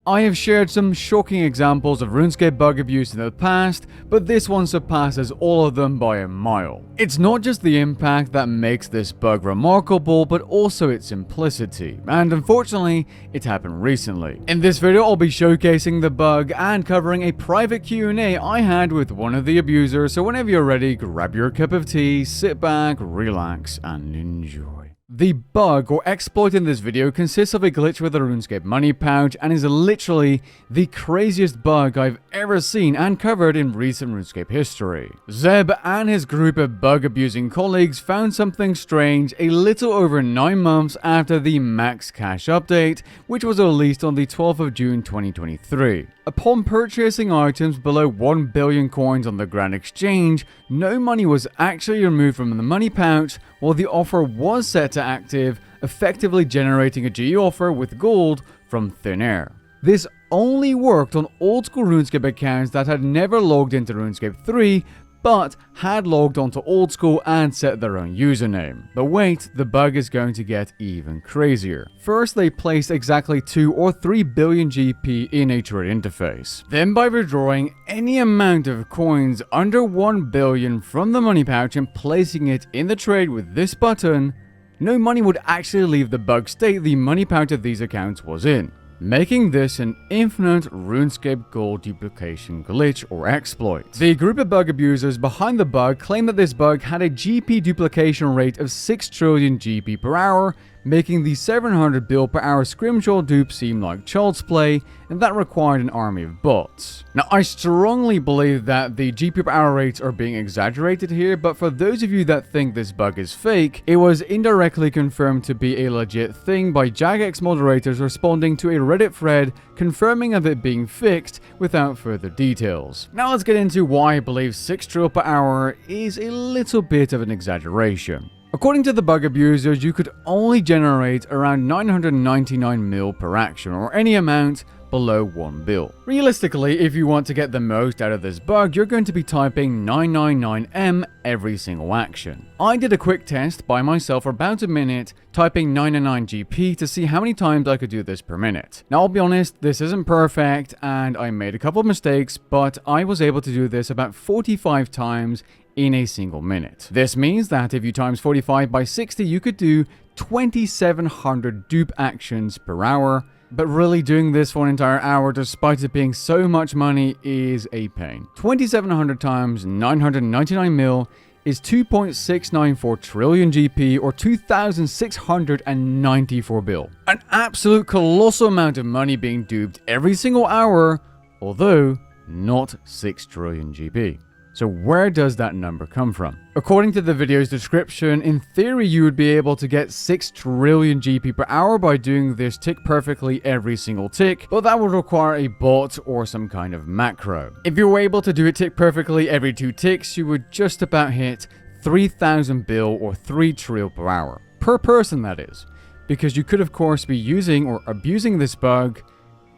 I have shared some shocking examples of RuneScape bug abuse in the past, but this one surpasses all of them by a mile. It's not just the impact that makes this bug remarkable, but also its simplicity, and unfortunately, it happened recently. In this video, I'll be showcasing the bug and covering a private Q&A I had with one of the abusers, so whenever you're ready, grab your cup of tea, sit back, relax, and enjoy. The bug or exploit in this video consists of a glitch with the RuneScape money pouch and is literally the craziest bug I've ever seen and covered in recent RuneScape history. Zeb and his group of bug abusing colleagues found something strange a little over 9 months after the max cash update, which was released on the 12th of June 2023. Upon purchasing items below 1 billion coins on the Grand Exchange, no money was actually removed from the money pouch while the offer was set to active, effectively generating a GE offer with gold from thin air. This only worked on old school RuneScape accounts that had never logged into RuneScape 3, but had logged onto old school and set their own username. But wait, the bug is going to get even crazier. First, they placed exactly 2 or 3 billion GP in a trade interface. Then by withdrawing any amount of coins under 1 billion from the money pouch and placing it in the trade with this button, no money would actually leave the bug state the money pouch of these accounts was in, making this an infinite RuneScape gold duplication glitch or exploit. The group of bug abusers behind the bug claim that this bug had a GP duplication rate of 6 trillion GP per hour, making the 700 bill per hour scrimshaw dupe seem like child's play, and that required an army of bots. Now, I strongly believe that the GP per hour rates are being exaggerated here, but for those of you that think this bug is fake, it was indirectly confirmed to be a legit thing by Jagex moderators responding to a Reddit thread confirming of it being fixed without further details. Now let's get into why I believe 6 trill per hour is a little bit of an exaggeration. According to the bug abusers, you could only generate around 999 mil per action, or any amount below 1 bill. Realistically, if you want to get the most out of this bug, you're going to be typing 999M every single action. I did a quick test by myself for about a minute, typing 999 GP to see how many times I could do this per minute. Now, I'll be honest, this isn't perfect, and I made a couple of mistakes, but I was able to do this about 45 times in a single minute. This means that if you times 45 by 60, you could do 2,700 dupe actions per hour. But really doing this for an entire hour, despite it being so much money, is a pain. 2,700 times 999 mil is 2.694 trillion GP, or 2,694 bill. An absolute colossal amount of money being duped every single hour, although not 6 trillion GP. So where does that number come from? According to the video's description, in theory you would be able to get 6 trillion GP per hour by doing this tick perfectly every single tick, but that would require a bot or some kind of macro. If you were able to do it tick perfectly every 2 ticks, you would just about hit 3,000 bill or 3 trill per hour. Per person, that is. Because you could of course be using or abusing this bug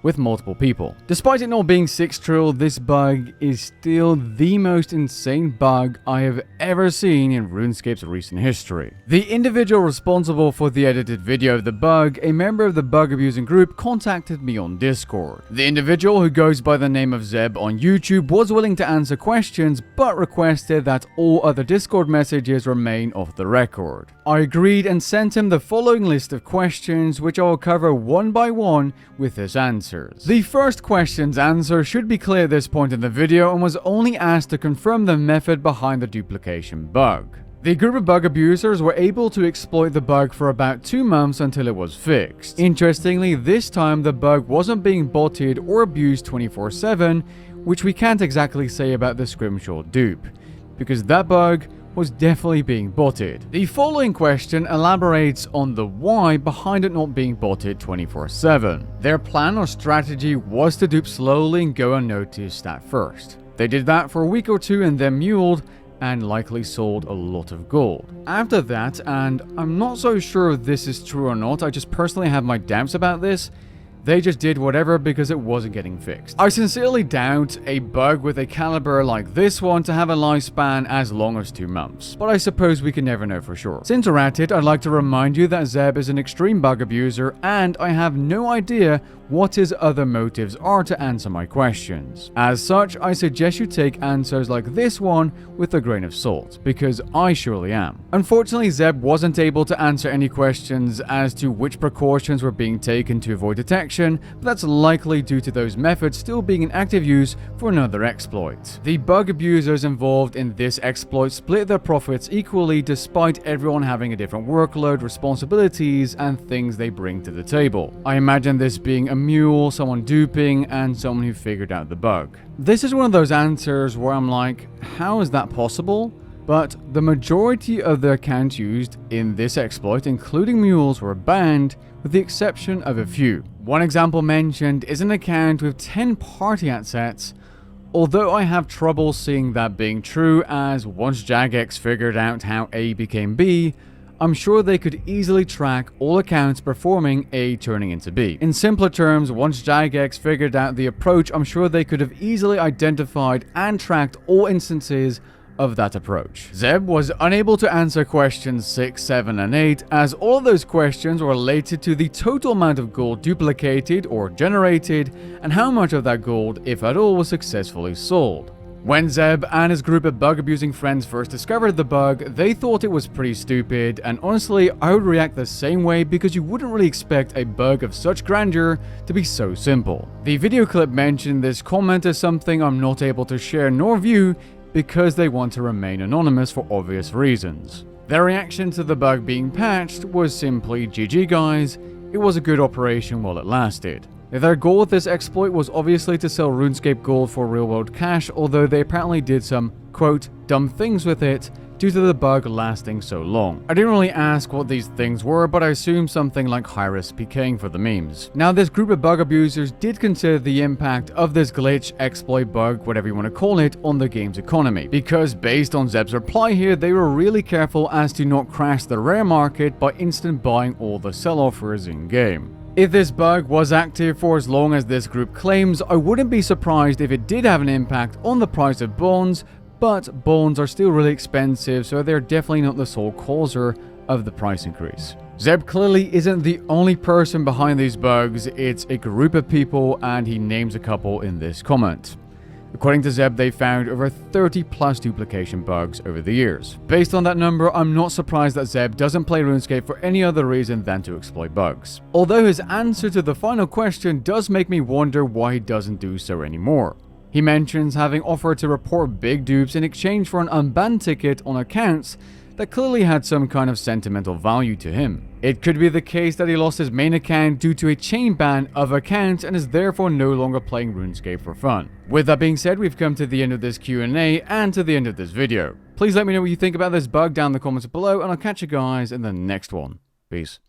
with multiple people. Despite it not being 6 trill, this bug is still the most insane bug I have ever seen in RuneScape's recent history. The individual responsible for the edited video of the bug, a member of the bug abusing group, contacted me on Discord. The individual, who goes by the name of Zeb on YouTube, was willing to answer questions, but requested that all other Discord messages remain off the record. I agreed and sent him the following list of questions, which I will cover one by one with his answers. The first question's answer should be clear at this point in the video and was only asked to confirm the method behind the duplication bug. The group of bug abusers were able to exploit the bug for about 2 months until it was fixed. Interestingly, this time the bug wasn't being botted or abused 24/7, which we can't exactly say about the scrimshaw dupe, because that bug was definitely being botted. The following question elaborates on the why behind it not being botted 24/7. Their plan or strategy was to dupe slowly and go unnoticed at first. They did that for a week or 2 and then muled and likely sold a lot of gold. After that, and I'm not so sure if this is true or not, I just personally have my doubts about this, They just did whatever because it wasn't getting fixed. I sincerely doubt a bug with a caliber like this one to have a lifespan as long as 2 months, but I suppose we can never know for sure. Since we're at it, I'd like to remind you that Zeb is an extreme bug abuser and I have no idea what his other motives are to answer my questions. As such, I suggest you take answers like this one with a grain of salt, because I surely am. Unfortunately, Zeb wasn't able to answer any questions as to which precautions were being taken to avoid detection, but that's likely due to those methods still being in active use for another exploit. The bug abusers involved in this exploit split their profits equally despite everyone having a different workload, responsibilities, and things they bring to the table. I imagine this being a mule, someone duping, and someone who figured out the bug. This is one of those answers where I'm like, how is that possible? But the majority of the accounts used in this exploit, including mules, were banned, with the exception of a few. One example mentioned is an account with 10 party assets, although I have trouble seeing that being true, as once Jagex figured out how A became B, I'm sure they could easily track all accounts performing A turning into B. In simpler terms, once Jagex figured out the approach, I'm sure they could have easily identified and tracked all instances of that approach. Zeb was unable to answer questions 6, 7, and 8, as all of those questions were related to the total amount of gold duplicated or generated, and how much of that gold, if at all, was successfully sold. When Zeb and his group of bug-abusing friends first discovered the bug, they thought it was pretty stupid, and honestly, I would react the same way because you wouldn't really expect a bug of such grandeur to be so simple. The video clip mentioned this comment as something I'm not able to share nor view because they want to remain anonymous for obvious reasons. Their reaction to the bug being patched was simply, GG guys, it was a good operation while it lasted. Their goal with this exploit was obviously to sell RuneScape gold for real-world cash, although they apparently did some, quote, dumb things with it due to the bug lasting so long. I didn't really ask what these things were, but I assume something like high-risk PKing for the memes. Now, this group of bug abusers did consider the impact of this glitch, exploit, bug, whatever you want to call it, on the game's economy, because based on Zeb's reply here, they were really careful as to not crash the rare market by instant buying all the sell offers in-game. If this bug was active for as long as this group claims, I wouldn't be surprised if it did have an impact on the price of bonds, but bonds are still really expensive, so they're definitely not the sole causer of the price increase. Zeb clearly isn't the only person behind these bugs, it's a group of people, and he names a couple in this comment. According to Zeb, they found over 30 plus duplication bugs over the years. Based on that number, I'm not surprised that Zeb doesn't play RuneScape for any other reason than to exploit bugs. Although his answer to the final question does make me wonder why he doesn't do so anymore. He mentions having offered to report big dupes in exchange for an unbanned ticket on accounts that clearly had some kind of sentimental value to him. It could be the case that he lost his main account due to a chain ban of accounts and is therefore no longer playing RuneScape for fun. With that being said, we've come to the end of this Q&A and to the end of this video. Please let me know what you think about this bug down in the comments below, and I'll catch you guys in the next one. Peace.